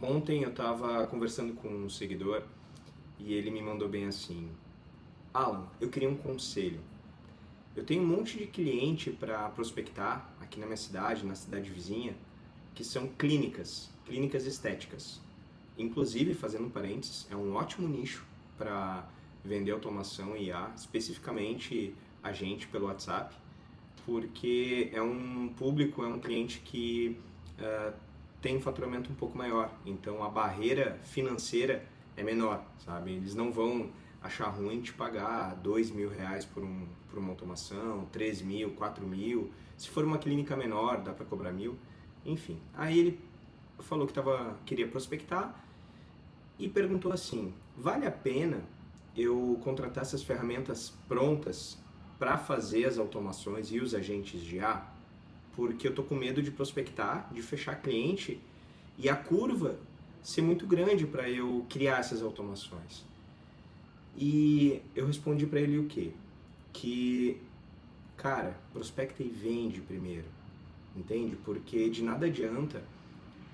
Ontem eu estava conversando com um seguidor e ele me mandou bem assim: Alan, eu queria um conselho. Eu tenho um monte de cliente para prospectar aqui na minha cidade, na cidade vizinha, que são clínicas estéticas. Inclusive, fazendo um parênteses, é um ótimo nicho para vender automação e IA, especificamente a gente pelo WhatsApp, porque é um público, é um cliente que tem um faturamento um pouco maior, então a barreira financeira é menor, sabe? Eles não vão achar ruim te pagar R$ 2.000 por uma automação, 3.000, 4.000. Se for uma clínica menor, dá para cobrar 1.000. Enfim, aí ele falou que queria prospectar e perguntou assim: vale a pena eu contratar essas ferramentas prontas para fazer as automações e os agentes de IA? Porque eu tô com medo de prospectar, de fechar cliente e a curva ser muito grande para eu criar essas automações. E eu respondi para ele o quê? Que, cara, prospecta e vende primeiro, entende? Porque de nada adianta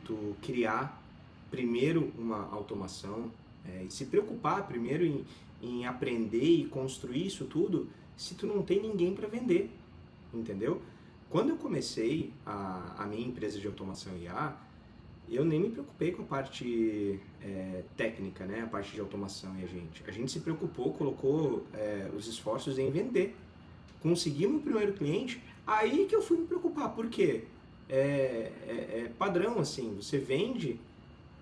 tu criar primeiro uma automação e se preocupar primeiro em aprender e construir isso tudo se tu não tem ninguém para vender, entendeu? Quando eu comecei a minha empresa de automação IA, eu nem me preocupei com a parte técnica, né? A parte de automação e a gente se preocupou, colocou os esforços em vender. Consegui meu primeiro cliente, aí que eu fui me preocupar, por quê? É padrão, assim, você vende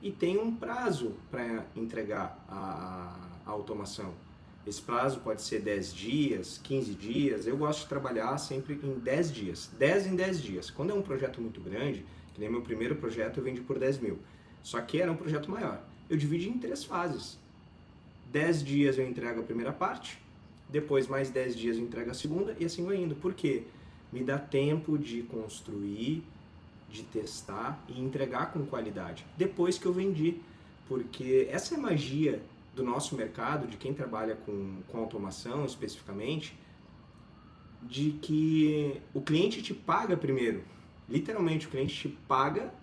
e tem um prazo para entregar a automação. Esse prazo pode ser 10 dias, 15 dias, eu gosto de trabalhar sempre em 10 dias, 10 em 10 dias. Quando é um projeto muito grande, que nem meu primeiro projeto eu vendi por 10.000, só que era um projeto maior. Eu dividi em 3 fases. 10 dias eu entrego a primeira parte, depois mais 10 dias eu entrego a segunda e assim vai indo. Por quê? Me dá tempo de construir, de testar e entregar com qualidade, depois que eu vendi. Porque essa é a magia do nosso mercado, de quem trabalha com automação especificamente, de que o cliente te paga primeiro. Literalmente, o cliente te paga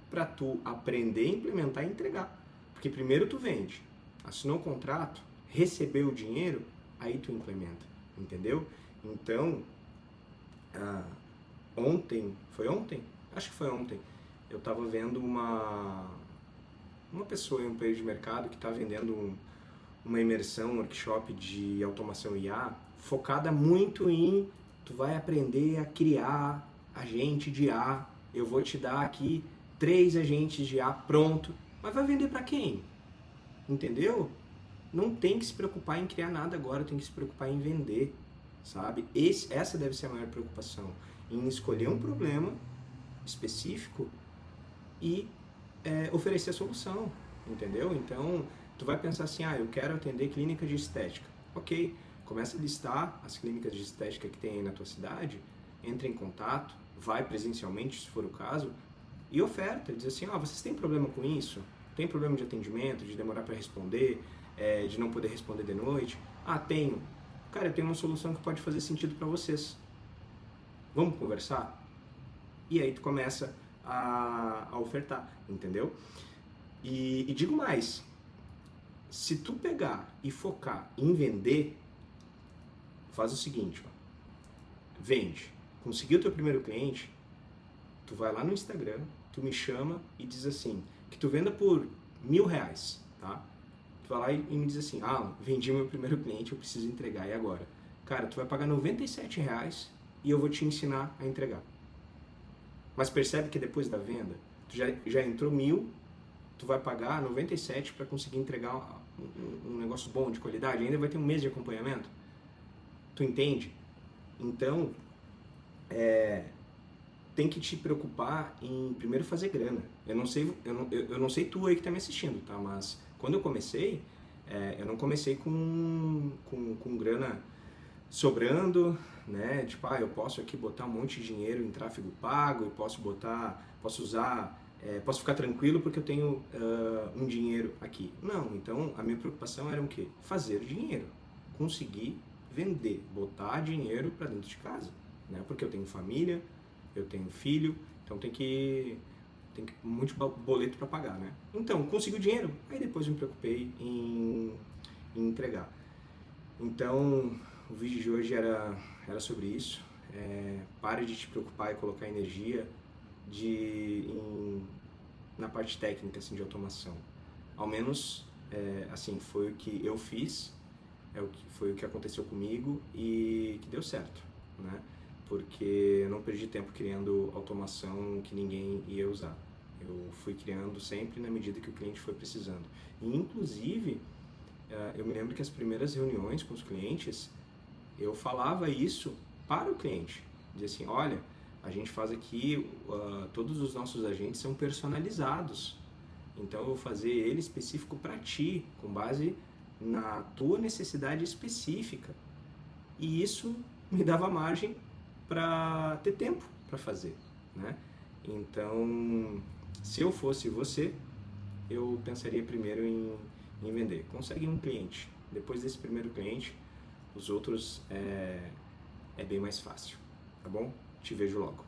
para tu aprender, implementar e entregar. Porque primeiro tu vende, assinou o contrato, recebeu o dinheiro, aí tu implementa, entendeu? Então, foi ontem? Acho que foi ontem. Eu estava vendo uma pessoa em um período de mercado que está vendendo uma imersão, um workshop de automação IA, focada muito em tu vai aprender a criar agente de IA, eu vou te dar aqui 3 agentes de IA pronto, mas vai vender para quem? Entendeu? Não tem que se preocupar em criar nada agora, tem que se preocupar em vender, sabe? Essa deve ser a maior preocupação, em escolher um problema específico e oferecer a solução, entendeu? Então, tu vai pensar assim, eu quero atender clínica de estética. Ok, começa a listar as clínicas de estética que tem aí na tua cidade, entra em contato, vai presencialmente, se for o caso, e oferta, diz assim, vocês têm problema com isso? Tem problema de atendimento, de demorar para responder, de não poder responder de noite? Tenho. Cara, eu tenho uma solução que pode fazer sentido para vocês. Vamos conversar? E aí tu começa a ofertar, entendeu? E digo mais, se tu pegar e focar em vender, faz o seguinte, vende. Conseguiu o teu primeiro cliente, tu vai lá no Instagram, tu me chama e diz assim, que tu venda por R$ 1.000, tá? Tu vai lá e me diz assim, vendi meu primeiro cliente, eu preciso entregar, e agora? Cara, tu vai pagar R$ 97 e eu vou te ensinar a entregar. Mas percebe que depois da venda, tu já entrou 1.000, tu vai pagar 97 para conseguir entregar um negócio bom, de qualidade, ainda vai ter um mês de acompanhamento. Tu entende? Então, tem que te preocupar em primeiro fazer grana. Eu não sei tu aí que tá me assistindo, tá? Mas quando eu comecei, eu não comecei com grana sobrando, né? Tipo, eu posso aqui botar um monte de dinheiro em tráfego pago e posso ficar tranquilo porque eu tenho um dinheiro aqui. Não, então a minha preocupação era o quê? Fazer dinheiro, conseguir vender, botar dinheiro para dentro de casa, né? Porque eu tenho família, eu tenho filho, então tem que tem muito boleto para pagar, né? Então, consegui o dinheiro, aí depois me preocupei em entregar. Então, o vídeo de hoje era sobre isso. Pare de te preocupar e colocar energia na parte técnica assim, de automação. Ao menos, assim, foi o que eu fiz, foi o que aconteceu comigo e que deu certo, né? Porque eu não perdi tempo criando automação que ninguém ia usar. Eu fui criando sempre na medida que o cliente foi precisando. E, inclusive, eu me lembro que as primeiras reuniões com os clientes, eu falava isso para o cliente. Dizia assim, olha, a gente faz aqui, todos os nossos agentes são personalizados. Então eu vou fazer ele específico para ti, com base na tua necessidade específica. E isso me dava margem para ter tempo para fazer, né? Então, se eu fosse você, eu pensaria primeiro em vender. Consegue um cliente. Depois desse primeiro cliente, os outros é bem mais fácil, tá bom? Te vejo logo.